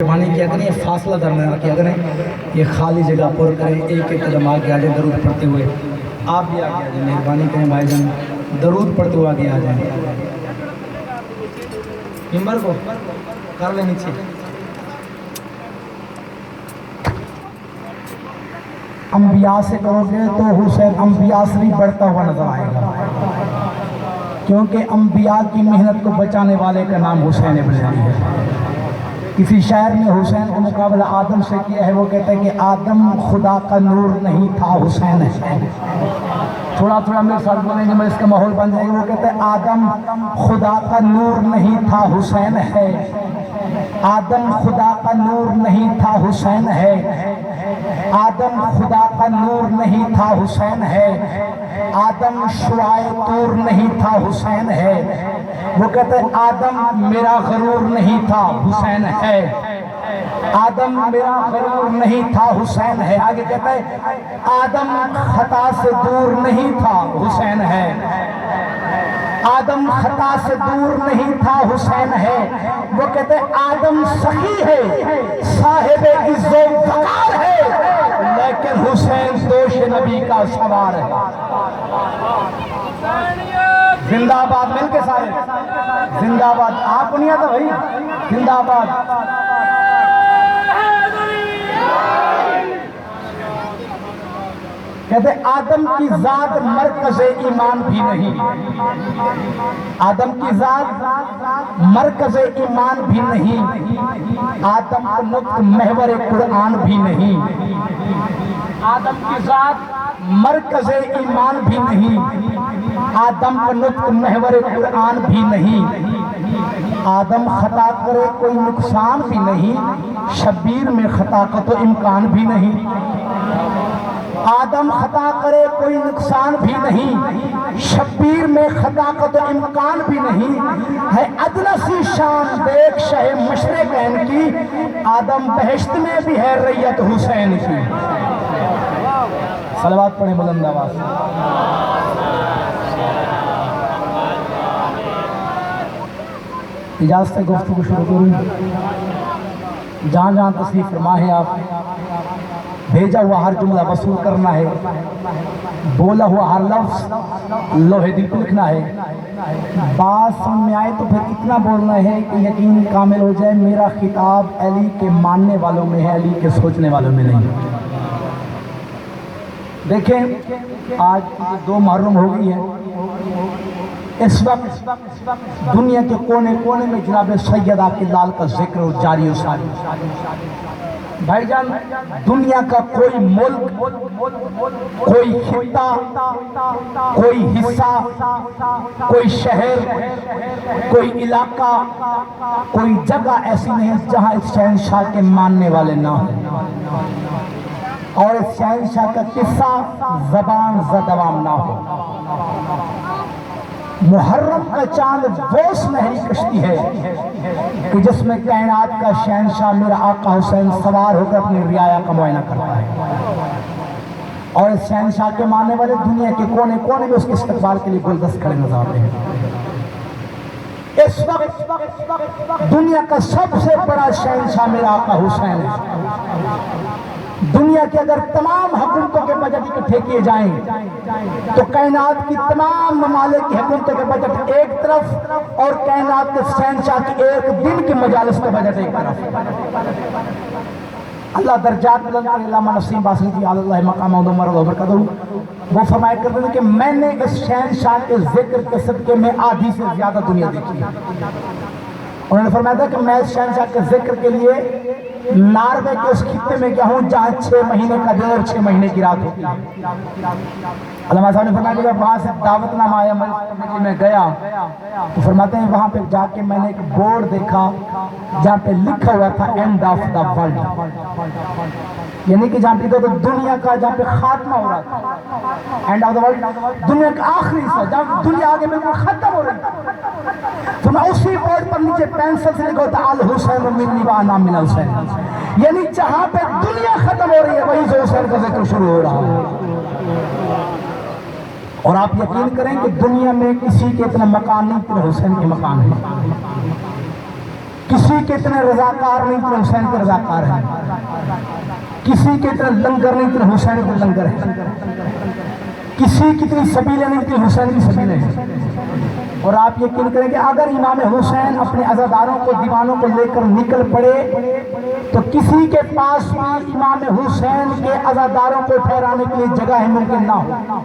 معنی کیا کریں یہ فاصلہ درمیان کیا کریں یہ خالی جگہ پر کریں ایک ایک قدم آگے آ جائیں درود پڑھتے ہوئے آپ بھی آگے آ جائیں مہربانی کریں بھائی جان درود پڑھتے ہوئے آگے آ جائیں ممبر کو کر لیں نیچے انبیاء سے کرو گے تو حسین انبیاء سے بھی بڑھتا ہوا نظر آئے گا کیونکہ انبیاء کی محنت کو بچانے والے کا نام حسین ابن علی ہے کسی شاعر نے حسین کا مقابلہ آدم سے کیا ہے وہ کہتا ہے کہ آدم خدا کا نور نہیں تھا حسین ہے تھوڑا تھوڑا میرے ساتھ بولیں گے میں اس کا ماحول بن جائے گا وہ کہتا ہے آدم خدا کا نور نہیں تھا حسین ہے آدم خدا کا نور نہیں تھا حسین ہے آدم خدا کا نور نہیں تھا حسین ہے آدم شعاع طور نہیں تھا حسین ہے وہ کہتے ہیں آدم میرا غرور نہیں تھا حسین ہے آدم میرا غرور نہیں تھا حسین ہے آگے کہتا ہے آدم خطا سے دور نہیں تھا حسین ہے آدم خطا سے دور نہیں تھا حسین ہے وہ کہتے ہیں آدم سخی ہے صاحب عزت و وقار ہے لیکن حسین دوش نبی کا سوار ہے زندہ آباد مل کے سارے زندہ آباد آپ کو نہیں آتا بھائی زندہ آباد کہتے آدم کی ذات مرکز ایمان بھی نہیں آدم کی ذات مرکز ایمان بھی نہیں آدم کا نطق محور قرآن بھی نہیں آدم کی ذات مرکز ایمان بھی نہیں آدم کا نطق محور قرآن بھی نہیں آدم خطا کرے کوئی نقصان بھی نہیں شبیر میں خطا کا تو امکان بھی نہیں آدم خطا کرے کوئی نقصان بھی نہیں شبیر میں خطا کا تو امکان بھی نہیں ہے ادنا سی شان دیکھ شہ مشرقین کی آدم بہشت میں بھی ہے ریت حسین کی صلوات پڑھیں بلند آواز اجازت سے گفتگو شروع کروں جہاں جہاں تشریف فرما ہے آپ بھیجا ہوا ہر جملہ وصول کرنا ہے بولا ہوا ہر لفظ لوہے دل کو لکھنا ہے بات سمجھ میں آئے تو پھر اتنا بولنا ہے کہ یقین کامل ہو جائے میرا خطاب علی کے ماننے والوں میں ہے علی کے سوچنے والوں میں نہیں دیکھیں آج 2 محرم ہو گئی ہے اس وقت دنیا کے کونے کونے میں جناب سید آقی لال کا ذکر جاری و ساری بھائی جان دنیا کا کوئی ملک کوئی خطہ کوئی حصہ کوئی شہر کوئی علاقہ کوئی جگہ ایسی نہیں جہاں اس شہنشاہ کے ماننے والے نہ ہوں اور اس شہنشاہ کا قصہ زبان زدوام نہ ہو محرم کا چاند وہ سنہری کشتی ہے کہ جس میں کائنات کا شہنشاہ میرا آقا حسین سوار ہو کر اپنی رعایا کا معائنہ کرتا ہے اور اس شہنشاہ کے ماننے والے دنیا کے کونے کونے میں اس کے استقبال کے لیے گلدست کھڑے نظر آتے ہیں اس وقت دنیا کا سب سے بڑا شہنشاہ میرا آقا حسین ہے دنیا کے اگر تمام حکومتوں کے بجٹ اکٹھے کیے جائیں تو کائنات کی تمام ممالک کی حکومتوں کے بجٹ ایک طرف اور کائنات کے شہنشاہ کی ایک دن کی مجالس کا بجٹ ایک طرف اللہ درجات بلند کرے علامہ نسیم باسری کی اللہ مقام و مرد و برکتہ وہ فرمایا کرتے ہیں کہ میں نے اس شہنشاہ کے ذکر کے صدقے میں آدھی سے زیادہ دنیا دیکھی انہوں نے فرمایا تھا کہ میں اس شہنشاہ کے ذکر کے لیے ناروے کے اس خطے میں گیا ہوں جہاں 6 مہینے کا دن اور 6 مہینے کی رات ہوتی ہے علامہ صاحب نے فرمایا کہ وہاں سے دعوت نامہ آیا میں گیا تو فرماتے ہیں وہاں پہ جا کے میں نے ایک بورڈ دیکھا جہاں پہ لکھا ہوا تھا اینڈ آف دا ورلڈ یعنی کہ جہاں پہ تو دنیا کا جہاں پہ خاتمہ ہو رہا تھا اینڈ آف دا ورلڈ دنیا کا آخری حصہ جہاں دنیا آگے بالکل ختم ہو رہی تو میں اسی بورڈ پر نیچے پینسل سے لکھا ہوتا الحسین منی وانا من الحسین یعنی جہاں پہ دنیا ختم ہو رہی ہے وہیں سے حسین کا ذکر شروع ہو رہا ہے اور آپ یقین کریں کہ دنیا میں کسی کے اتنا مکان نہیں اتنا حسین کے مکان ہے کسی کے اتنے رضاکار نہیں اتنے حسین کے رضاکار ہیں، کسی کے اتنے لنگر نہیں اتنے حسین کے لنگر ہیں، کسی کی اتنی سبیلیں نہیں اتنی حسین کی سبیلیں ہیں۔ اور آپ یقین کریں کہ اگر امام حسین اپنے عزاداروں کو دیوانوں کو لے کر نکل پڑے تو کسی کے پاس بھی امام حسین کے عزاداروں کو ٹھہرانے کے لیے جگہ ہے ممکن نہ ہو۔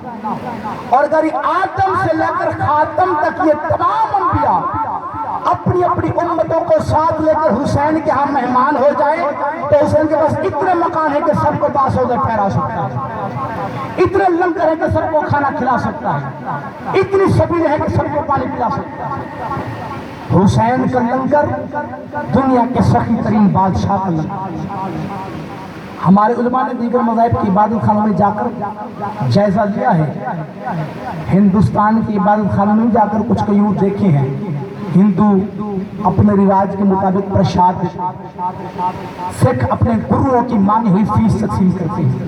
اور اگر آدم سے لے کر خاتم تک یہ تمام انبیاء اپنی اپنی امتوں کو ساتھ لے کر حسین کے ہاں مہمان ہو جائے تو حسین کے پاس اتنے مکان ہے کہ سب کو باسودہ ٹھہرا سکتا ہے، اتنے لنگر ہے کہ سب کو کھانا کھلا سکتا ہے، اتنی سبیل ہے کہ سب کو پانی پلا سکتا ہے۔ حسین کا لنگر دنیا کے سخی ترین بادشاہ کا لنگر۔ ہمارے علماء نے دیگر مذاہب کی عبادت خانوں میں جا کر جائزہ لیا ہے، ہندوستان کی عبادت خانوں میں جا کر کچھ قیود دیکھے ہیں۔ ہندو اپنے رواج کے مطابق پرشاد، سکھ اپنے گروؤں کی مانی ہوئی فیس تقسیم کرتے ہیں،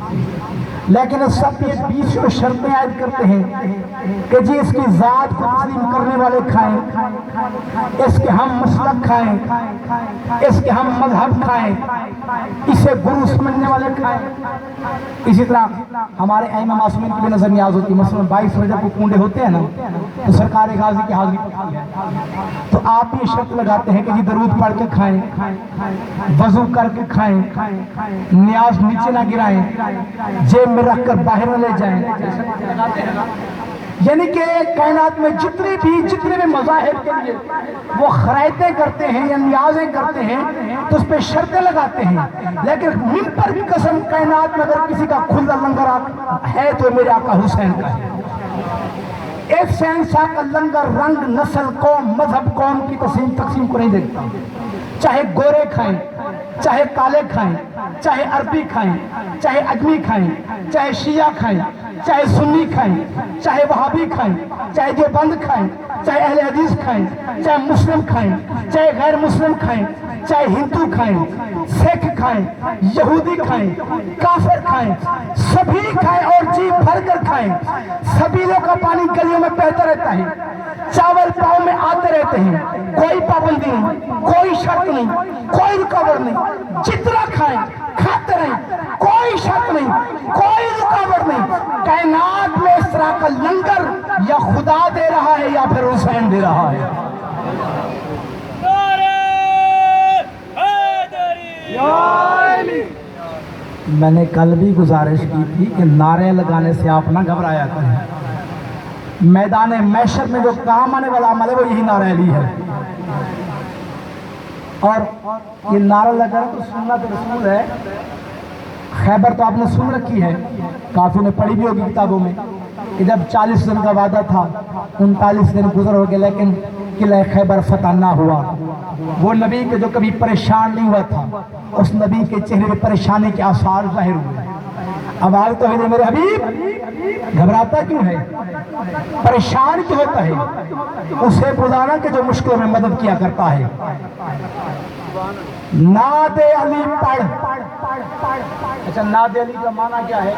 لیکن سب یہ بیچ میں شرطیں عائد کرتے ہیں کہ جی اس کی ذات کو تسلیم کرنے والے کھائیں، اس کے ہم مسلک کھائیں، اس کے ہم مذہب کھائیں، اسے گرو سمجھنے والے کھائیں۔ اسی طرح ہمارے ائمہ معصومین کی بھی نظر نیاز ہوتی ہے، مثلا 22 رجب کو کنڈے ہوتے ہیں نا تو سرکار غازی کی حاضری پڑھتی ہے، تو آپ یہ شرط لگاتے ہیں کہ جی درود پڑھ کے کھائیں، وضو کر کے کھائیں، نیاز نیچے نہ گرائیں، جیب میں رکھ کر باہر نہ لے جائیں۔ یعنی کہ کائنات میں جتنے بھی مذاہب کے لیے وہ خرائطیں کرتے ہیں یا نیازیں کرتے ہیں تو اس پہ شرطیں لگاتے ہیں، لیکن ممبر کی قسم کائنات میں اگر کسی کا کھلا لنگر ہے تو میرے آقا حسین کا ہے۔ ایک شہنشاہ کا لنگر رنگ، نسل، قوم، مذہب، قوم کی تقسیم کو نہیں دیکھتا، چاہے گورے کھائیں، چاہے کالے کھائیں، چاہے عربی کھائیں، چاہے اجمی کھائیں، چاہے شیعہ کھائیں، چاہے سنی کھائیں، چاہے وہابی کھائیں، چاہے دیوبند کھائیں، چاہے اہل حدیث کھائیں، چاہے مسلم کھائیں، چاہے غیر مسلم کھائیں، چاہے ہندو کھائیں، سکھ کھائیں، یہودی کھائیں، کافر کھائیں، سبھی کھائیں اور جی بھر کر کھائیں۔ سبیلوں کا پانی گلیوں میں بہتا رہتا ہے، چاول پاؤں میں آتے رہتے ہیں، کوئی پابندی نہیں، کوئی شرط نہیں، کوئی رکاوٹ نہیں، جتنا کھائیں کھاتے رہیں، کوئی شرط نہیں، کوئی رکاوٹ نہیں۔ کائنات میں اس طرح کا لنگر یا خدا دے رہا ہے یا پھر حسین دے رہا ہے۔ میں نے کل بھی گزارش کی تھی کہ نعرے لگانے سے آپ نہ گھبرایا کریں، میدان محشر میں جو کام آنے والا عمل ہے وہ یہی نعرہ علی ہے۔ اور یہ نعرہ لگانا تو سنت رسول ہے۔ خیبر تو آپ نے سن رکھی ہے، کافی نے پڑھی بھی ہوگی کتابوں میں کہ جب 40 دن کا وعدہ تھا 39 دن گزر ہو گئے لیکن قلعہ خیبر فتح نہ ہوا۔ وہ نبی کے جو کبھی پریشان نہیں ہوا تھا اس نبی کے چہرے پہ پریشانی کے آثار ظاہر ہوئے۔ آواز تو ہے میرے حبیب، گھبراتا کیوں ہے، پریشان کیوں ہوتا ہے؟ اسے بلانا کہ جو مشکلوں میں مدد کیا کرتا ہے۔ ناد علی پڑھ، اچھا ناد علی کا معنی کیا ہے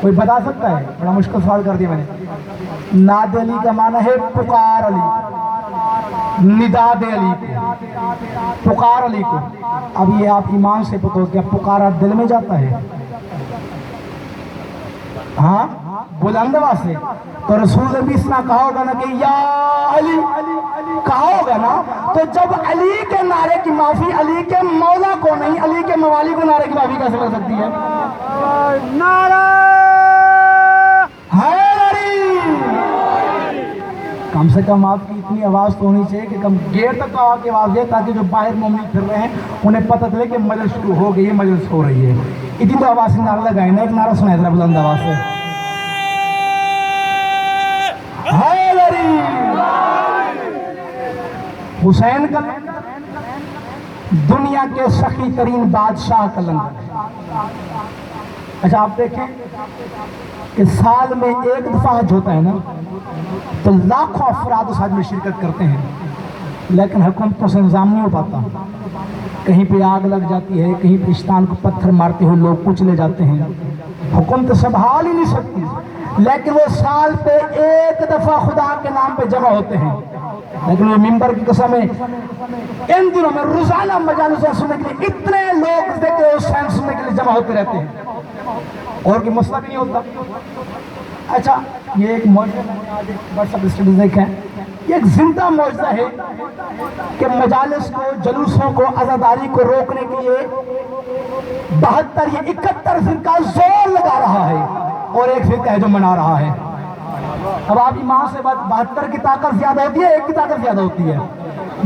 کوئی بتا سکتا ہے؟ بڑا مشکل سوال کر دیا میں نے۔ ناد علی کا معنی ہے پکار علی، نداد علی کو، پکار علی کو۔ اب یہ آپ ایمان سے پتہ ہو کیا پکارا دل میں جاتا ہے؟ ہاں بلند آواز سے تو رسول نے بھی اس طرح کہا ہوگا نا کہ یا علی کہا ہوگا نا، تو جب علی کے نعرے کی معافی علی کے مولا کو نہیں علی کے موالی کو نعرے کی معافی کیسے کر سکتی ہے؟ نعرہ حیدری! کم سے کم آپ کی اتنی آواز تو ہونی چاہیے کہ کم گیٹ تک تو آ کے آواز دے تاکہ جو باہر مومن پھر رہے ہیں انہیں پتہ چلے کہ مجلس شروع ہو گئی ہے، مجلس ہو رہی ہے۔ اتنی تو آواز سے نعرہ لگائیں نا، ایک نعرہ سنائے ذرا بلند آواز سے، حیدری! حسین کا دنیا کے سخی ترین بادشاہ کا لنگر۔ اچھا آپ دیکھیں کہ سال میں ایک دفعہ حج ہوتا ہے نا تو لاکھوں افراد اس حج میں شرکت کرتے ہیں، لیکن حکومتوں سے انتظام نہیں ہو پاتا، کہیں پہ آگ لگ جاتی ہے، کہیں پاکستان کو پتھر مارتے ہوئے لوگ کچلے جاتے ہیں، حکومت سنبھال ہی نہیں سکتی، لیکن وہ سال پہ ایک دفعہ خدا کے نام پہ جمع ہوتے ہیں۔ لیکن یہ ممبر کی قسم ہے ان دنوں میں روزانہ مجالس سننے کے لیے اتنے لوگ دیکھتے حسین سننے کے لیے جمع ہوتے رہتے ہیں اور کوئی مسئلہ بھی نہیں ہوتا. اچھا یہ ایک معجزہ میں نے آج ایک واٹس ایپ اسٹیٹس دیکھا ہے, یہ ایک زندہ معجزہ ہے کہ مجالس کو, جلوسوں کو, عزاداری کو روکنے کے لیے 72 یا 71 فرقہ زور لگا رہا ہے اور ایک فرقہ ہے جو منا رہا ہے. اب آپ ایمان سے بات 72 کی طاقت زیادہ ہوتی ہے, ایک کی طاقت زیادہ ہوتی ہے؟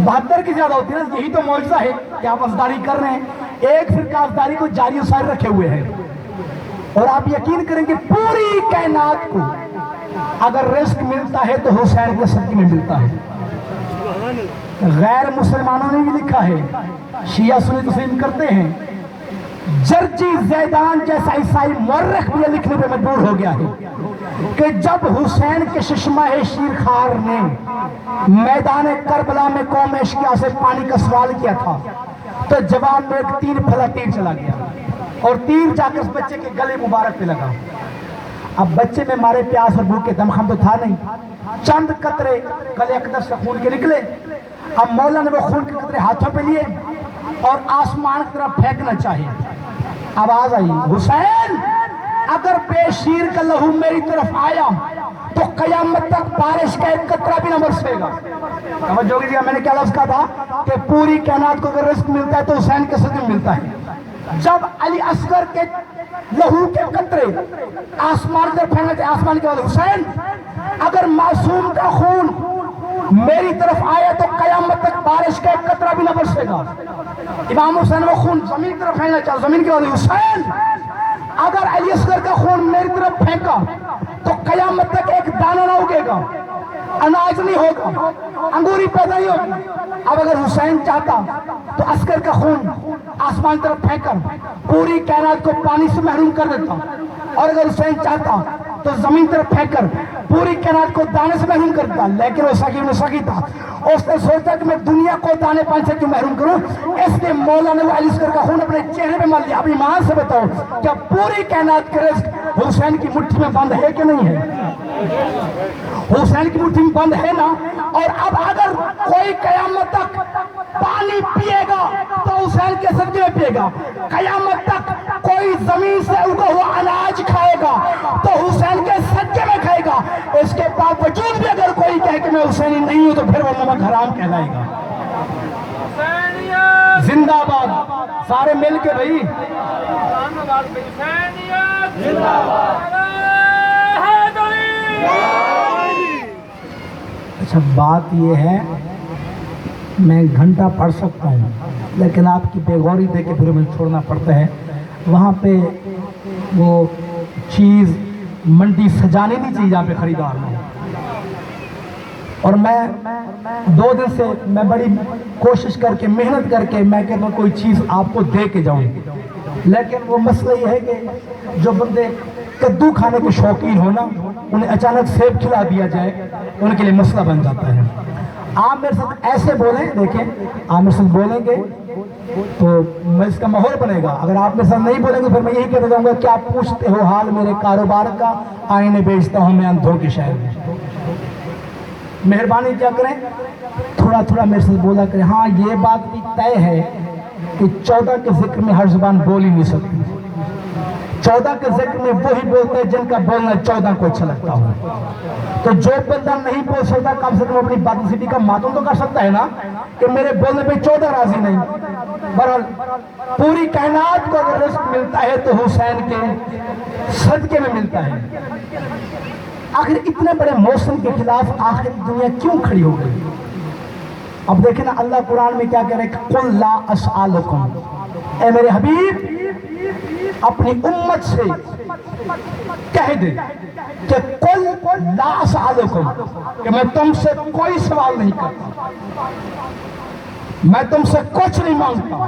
72 کی زیادہ ہوتی ہے. یہی تو معجزہ ہے کہ آپ عزاداری کر رہے ہیں, ایک فرقہ عزاداری کو جاری و ساری رکھے ہوئے ہے. اور آپ یقین کریں کہ پوری کائنات کو اگر رزق ملتا ہے تو حسین کے صدقے میں ملتا ہے. غیر مسلمانوں نے بھی لکھا ہے, شیعہ سنی تسلیم کرتے ہیں, جرجی زیدان جیسا عیسائی مورخ بھی لکھنے پہ مجبور ہو گیا ہے کہ جب حسین کے ششمہ شیرخوار نے میدان کربلا میں قوم اشقیاء سے پانی کا سوال کیا تھا تو جواب میں ایک تیر پھلا تیر چلا گیا اور تیر جا کر اس بچے کے گلے مبارک پہ لگا. اب بچے میں مارے پیاس اور بھوک کے دم خم تو تھا نہیں, چند قطرے گلے اقدس سے خون کے نکلے. اب مولا نے وہ خون کے قطرے ہاتھوں پہ لیے اور آسمان کی طرف پھینکنا چاہیے. آواز آئی, حسین اگر بے شیر کا لہو میری طرف آیا تو قیامت تک بارش کا ایک قطرہ بھی نہ برسے گا. توجہ کیجیے, میں نے کیا لفظ کہا تھا کہ پوری کائنات کو اگر رزق ملتا ہے تو حسین کے صدقے میں ملتا ہے. جب علی اصغر کے لہو کے قطرے آسمان کی طرف پھینکنا چاہیے, آسمان کے بعد حسین اگر معصوم کا خون میری طرف آئے تو قیامت تک بارش کا ایک قطرہ بھی نہ برسے گا. امام حسین وہ خون زمین کی طرف پھینکنا چاہیے, زمین کے بعد حسین اگر علی اصغر کا خون میری طرف پھینکا تو قیامت تک ایک دانہ نہ اگے گا, اناج نہیں ہوگا, انگوری پیدا نہیں ہوگی. اب اگر حسین چاہتا تو اصغر کا خون آسمان کی طرف پھینک کر پوری کائنات کو پانی سے محروم کر دیتا, اور اگر حسین چاہتا تو زمین طرف پھینک کر پوری کائنات کو دانے سے محروم کر دیتا. لیکن وہ سخی تھا, اس نے سوچا کہ میں دنیا کو دانے پانی سے کیوں محروم کروں, اس لیے مولا نے وہ علی اصغر کا خون اپنے چہرے پہ مال لیا. اب ایمان سے بتاؤ کیا پوری کائنات کے رزق حسین کی مٹھی میں بند ہے کہ نہیں ہے؟ حسین کی مٹھی میں بند ہے نا. اور اب اگر کوئی قیامت تک پانی پیے گا تو حسین کے صدقے میں پیے گا, قیامت تک کوئی زمین سے اگا ہوا اناج کھائے گا تو حسین کے صدقے میں کھائے گا. اس کے باوجود بھی اگر کوئی کہے کہ میں حسینی نہیں ہوں تو پھر وہ نمک حرام کہلائے گا. زندہ باد سارے مل کے بھائی, اچھا بات یہ ہے میں گھنٹہ پڑھ سکتا ہوں لیکن آپ کی بے غوری دے کے پھر مجھے چھوڑنا پڑتا ہے. وہاں پہ وہ چیز منڈی سجانے نہیں چاہیے جہاں پہ خریدار ہوں. اور میں 2 دن سے میں بڑی کوشش کر کے محنت کر کے میں کہتا ہوں کوئی چیز آپ کو دے کے جاؤں, لیکن وہ مسئلہ یہ ہے کہ جو بندے کدو کھانے کے شوقین ہونا انہیں اچانک سیب کھلا دیا جائے ان کے لیے مسئلہ بن جاتا ہے. آپ میرے ساتھ ایسے بولیں, دیکھیں آپ میرے ساتھ بولیں گے تو میں اس کا ماحول بنے گا. اگر آپ میرے ساتھ نہیں بولیں گے پھر میں یہی کہتا جاؤں گا کہ آپ پوچھتے ہو حال میرے کاروبار کا, آئینے بیچتا ہوں میں اندھوں کے شہر میں. مہربانی کیا کریں تھوڑا تھوڑا میرے ساتھ بولا کریں. ہاں یہ بات بھی طے ہے کہ 14 کے ذکر میں ہر زبان بول ہی نہیں سکتی. 14 کے ذکر میں وہی بولتے ہیں جن کا بولنا 14 کو اچھا لگتا ہو. تو جو بندہ نہیں بول سکتا کم سے کم اپنی پبلسٹی کا ماتم تو کر سکتا ہے نا کہ میرے بولنے پہ 14 راضی نہیں. بہرحال پوری کائنات کو اگر رزق ملتا ہے تو حسین کے صدقے میں ملتا ہے. آخر اتنے بڑے موسم کے خلاف آخر دنیا کیوں کھڑی ہو گئی؟ اب دیکھیں نا اللہ قرآن میں کیا کہہ رہے ہیں, قُلْ لَا أَسْأَلُكُمْ, اے میرے حبیب اپنی امت سے کہہ دے کہ قُلْ لَا أَسْأَلُكُمْ, کہ میں تم سے کوئی سوال نہیں کرتا, میں تم سے کچھ نہیں مانگتا,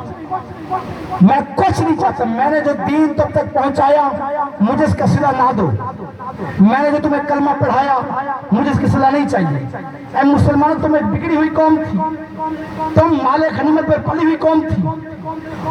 میں کچھ نہیں چاہتا. میں نے جو دین تم تک پہنچایا مجھے اس کا صلہ نہ دو. میں نے جو تمہیں کلمہ پڑھایا مجھے اس کی صلہ نہیں چاہیے. اے مسلمانوں تم ایک بگڑی ہوئی قوم تھی, تم مال غنیمت پر پلی ہوئی قوم تھی,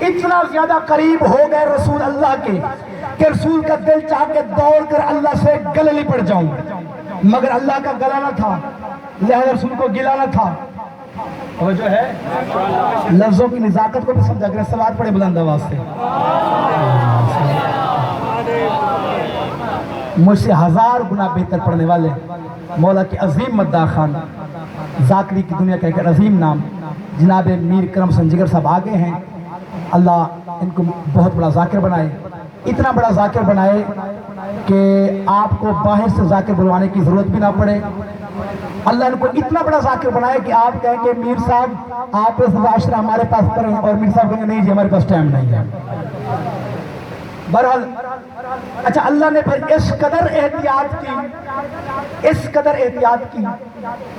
اتنا زیادہ قریب ہو گئے رسول اللہ کے کہ رسول کا دل چاہ کے دوڑ کر اللہ سے گلے لپٹ جاؤں، مگر اللہ کا گلا نہ تھا، لہذا رسول کو گلا نہ تھا۔ اور جو ہے لفظوں کی نزاکت کو بھی سمجھا کریں، صلوات پڑھے بلند آواز سے۔ مجھ سے 1000 گنا بہتر پڑھنے والے مولا کے عظیم مداح خان، ذاکری کی دنیا کا ایک عظیم نام جناب میر کرم سنجگر صاحب آگے ہیں، اللہ ان کو بہت بڑا ذاکر بنائے، اتنا بڑا ذاکر بنائے کہ آپ کو باہر سے ذاکر بلوانے کی ضرورت بھی نہ پڑے۔ اللہ ان کو اتنا بڑا ذاکر بنائے کہ آپ کہیں کہ میر صاحب آپ اس معاشرہ ہمارے پاس پڑھیں، اور میر صاحب کہیں گے نہیں جی ہمارے پاس ٹائم نہیں ہے۔ بہرحال اچھا، اللہ نے پھر اس قدر احتیاط کی،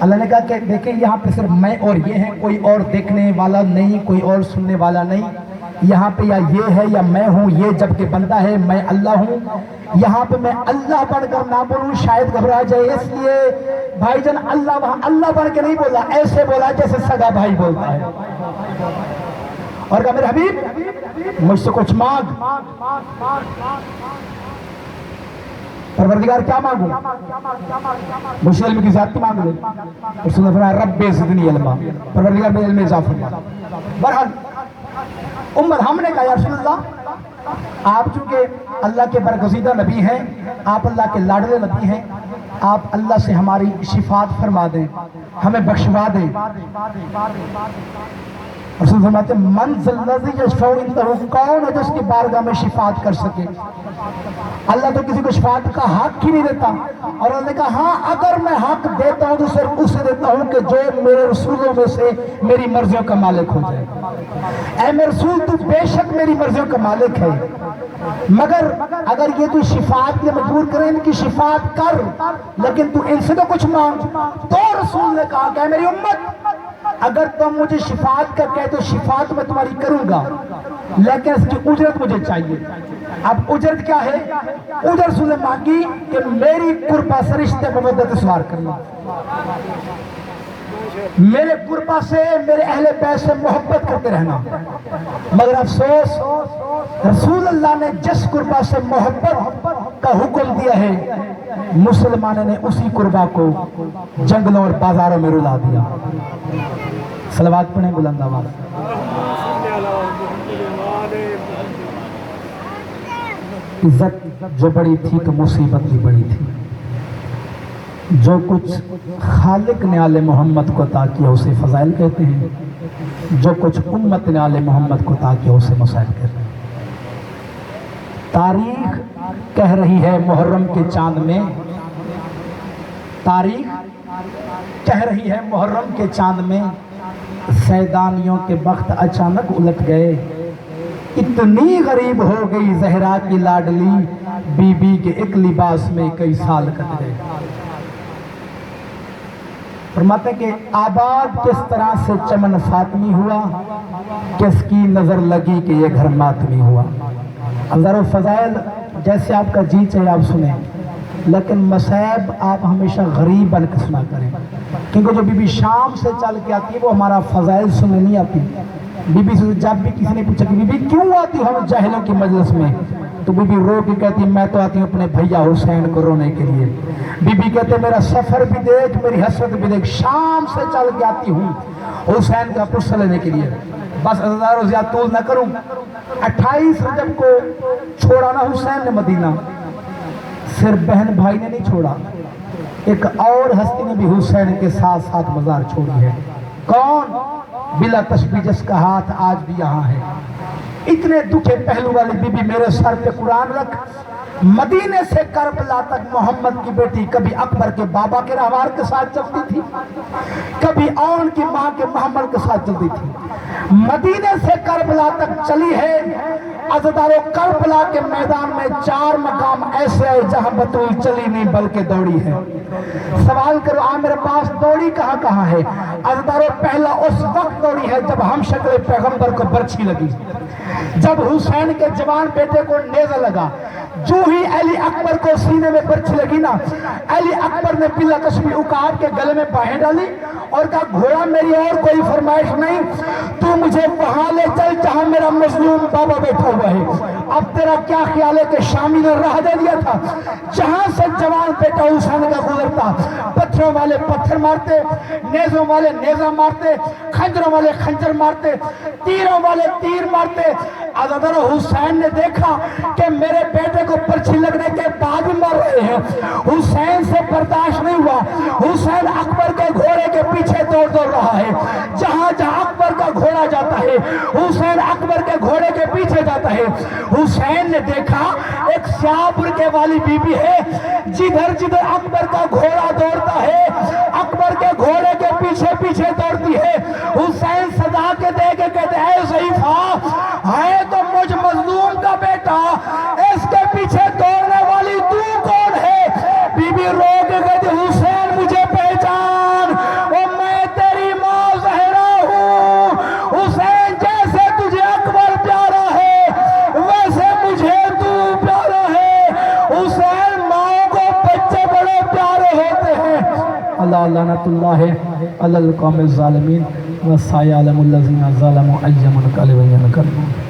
اللہ نے کہا کہ دیکھیں یہاں پہ صرف میں اور یہ ہیں، کوئی اور دیکھنے والا نہیں، کوئی اور سننے والا نہیں، یہاں پہ یا یہ ہے یا میں ہوں، یہ جب کہ بندہ ہے میں اللہ ہوں، یہاں پہ میں اللہ بن کر نہ بولوں شاید گھبرا جائے، اس لیے بھائی جان اللہ وہاں اللہ بن کے نہیں بولا، ایسے بولا جیسے سگا بھائی بولتا ہے، اور کہا میرے حبیب مجھ سے کچھ مانگ۔ پروردگار کیا مانگوں؟ مجھ سے علم کی زیادتی مانگ لے، رسول نے فرمایا رب زدنی علما، پروردگار میرے علم میں اضافہ فرما۔ بہرحال امت ہم نے کہا یا رسول اللہ آپ چونکہ اللہ کے برگزیدہ نبی ہیں، آپ اللہ کے لاڈلے نبی ہیں، آپ اللہ سے ہماری شفاعت فرما دیں، ہمیں بخشوا دیں۔ رسول فرماتے ہیں من ذا الذی یشفع عندہ، کون ہے جو اس کی بارگاہ میں شفاعت کر سکے؟ اللہ تو کسی کو شفاعت کا حق ہی نہیں دیتا، اور اللہ نے کہا ہاں اگر میں حق دیتا ہوں تو صرف اسے دیتا ہوں کہ جو میرے رسولوں میں سے میری مرضیوں کا مالک ہو جائے۔ اے میرے رسول تو بے شک میری مرضیوں کا مالک ہے، مگر اگر یہ تو شفاعت کے مجبور کریں ان کی شفاعت کر، لیکن تو ان سے تو کچھ مانگ۔ تو رسول نے کہا کہ اے میری امت اگر تم مجھے شفاعت کا کہے تو شفاعت میں تمہاری کروں گا، لیکن اس کی اجرت مجھے چاہیے۔ اب اجرت کیا ہے؟ اجرت رسول نے مانگی کہ میری قربہ سے رشتے مودت سوار کرنا، میرے قربہ سے میرے اہل بیت سے محبت کرتے رہنا، مگر افسوس رسول اللہ نے جس قربہ سے محبت کا حکم دیا ہے مسلمانوں نے اسی قربہ کو جنگلوں اور بازاروں میں رلا دیا۔ صلوات پڑھیں بلند آواز۔ عزت جو بڑی تھی تو مصیبت بھی بڑی تھی، جو کچھ خالق نے آل محمد کو عطا کیا اسے فضائل کہتے ہیں، جو کچھ امت نے آل محمد کو عطا کیا اسے مسائل کہتے ہیں۔ تاریخ کہہ رہی ہے محرم کے چاند میں، تاریخ کہہ رہی ہے محرم کے چاند میں سیدانیوں کے بخت اچانک الٹ گئے، اتنی غریب ہو گئی زہرا کی لاڈلی، بی بی کے ایک لباس میں کئی سال کٹ گئے۔ فرماتے ہیں کہ آباد کس طرح سے چمن فاطمی ہوا، کس کی نظر لگی کہ یہ گھر ماتمی ہوا۔ انظر و فضائل جیسے آپ کا جی چاہے آپ سنیں، لیکن مصائب آپ ہمیشہ غریب بن کے سنا کریں، کیونکہ جو بی بی شام سے چل کے آتی ہے وہ ہمارا فضائل سننے نہیں آتی۔ بی بی سے جب بھی کسی نے پوچھا کہ بی بی کیوں آتی ہم جاہلوں کی مجلس میں، تو بی بی رو کے کہتی میں تو آتی ہوں اپنے بھیا حسین کو رونے کے لیے۔ بی بی کہتے میرا سفر بھی دیکھ میری حسرت بھی دیکھ، شام سے چل کے آتی ہوں حسین کا پرسہ لینے کے لیے۔ بس ازدار و زیادہ طول نہ کروں، 28 رجب کو چھوڑا نا حسین نے مدینہ، صرف بہن بھائی نے نہیں چھوڑا، ایک اور ہستی نے بھی حسین کے ساتھ ساتھ مزار چھوڑی ہے۔ کون؟ بلا تشبیہ جس کا ہاتھ آج بھی یہاں ہے۔ اتنے دکھے پہلو والی بی بی میرے سر پہ قرآن رکھ، مدینے سے کربلا تک محمد کی بیٹی کبھی اکبر کے بابا کے رہوار کے ساتھ چلتی تھی، کبھی اون کی ماں کے محمد کے ساتھ چلتی تھی، مدینے سے کربلا تک چلی ہے۔ عزدارو کربلا کے میدان میں 4 مقام ایسے ہیں جہاں بطول چلی نہیں بلکہ دوڑی ہے۔ سوال کرو میرے پاس دوڑی کہاں کہاں ہے؟ عزدارو پہلا اس وقت دوڑی ہے جب ہم شکل پیغمبر کو برچھی لگی، جب حسین کے جوان بیٹے کو نیزہ لگا، جو ہی علی اکبر کو سینے میں برچھی لگی نا، علی اکبر نے بلا قسمی اکاڑ کے گلے میں باہیں ڈالی اور کہا گھوڑا میری اور کوئی فرمائش نہیں، تو مجھے وہاں لے چل جہاں میرا مظلوم بابا بیٹھا ہوا ہے۔ اب تیرا کیا خیال ہے کہ شامی نے راہ دے دیا تھا؟ جہاں سے جوان بیٹا حسین کا گزرتا، پتھروں والے پتھر مارتے، نیزوں والے نیزہ مارتے، خنجروں والے خنجر مارتے، تیروں والے تیر مارتے۔ عزادار حسین نے دیکھا کہ میرے بیٹے کو پرچھی لگنے کے بعد بھی مر رہے ہیں، حسین سے برداشت نہیں ہوا، حسین اکبر کے گھوڑے کے پیچھے دوڑ رہا ہے، جہاں جہاں اکبر کا گھوڑا جاتا ہے حسین اکبر کے گھوڑے کے پیچھے جاتا ہے۔ حسین نے دیکھا ایک سیاہ برقعے والی بی بی ہے، جدھر جدھر اکبر کا گھوڑا دوڑتا ہے اکبر کے گھوڑے کے پیچھے پیچھے دوڑتی ہے۔ حسین صدا کے دے کے کہتے اے ضعیفہ، ہے تو مجھ مظلوم کا بیٹا، اس کے پیچھے دوڑنے والی تو کون ہے؟ بی بی رو کے کہتے حسین مجھے پہچان، وہ میں تیری ماں زہرا ہوں۔ حسین جیسے تجھے اکبر پیارا ہے ویسے مجھے تو پیارا ہے۔ حسین ماں کو بچے بڑے پیارے ہوتے ہیں۔ اللہ لعنت اللہ علی القوم الظالمین وسایعلم الذین ظلموا ای منقلب ینقلبون۔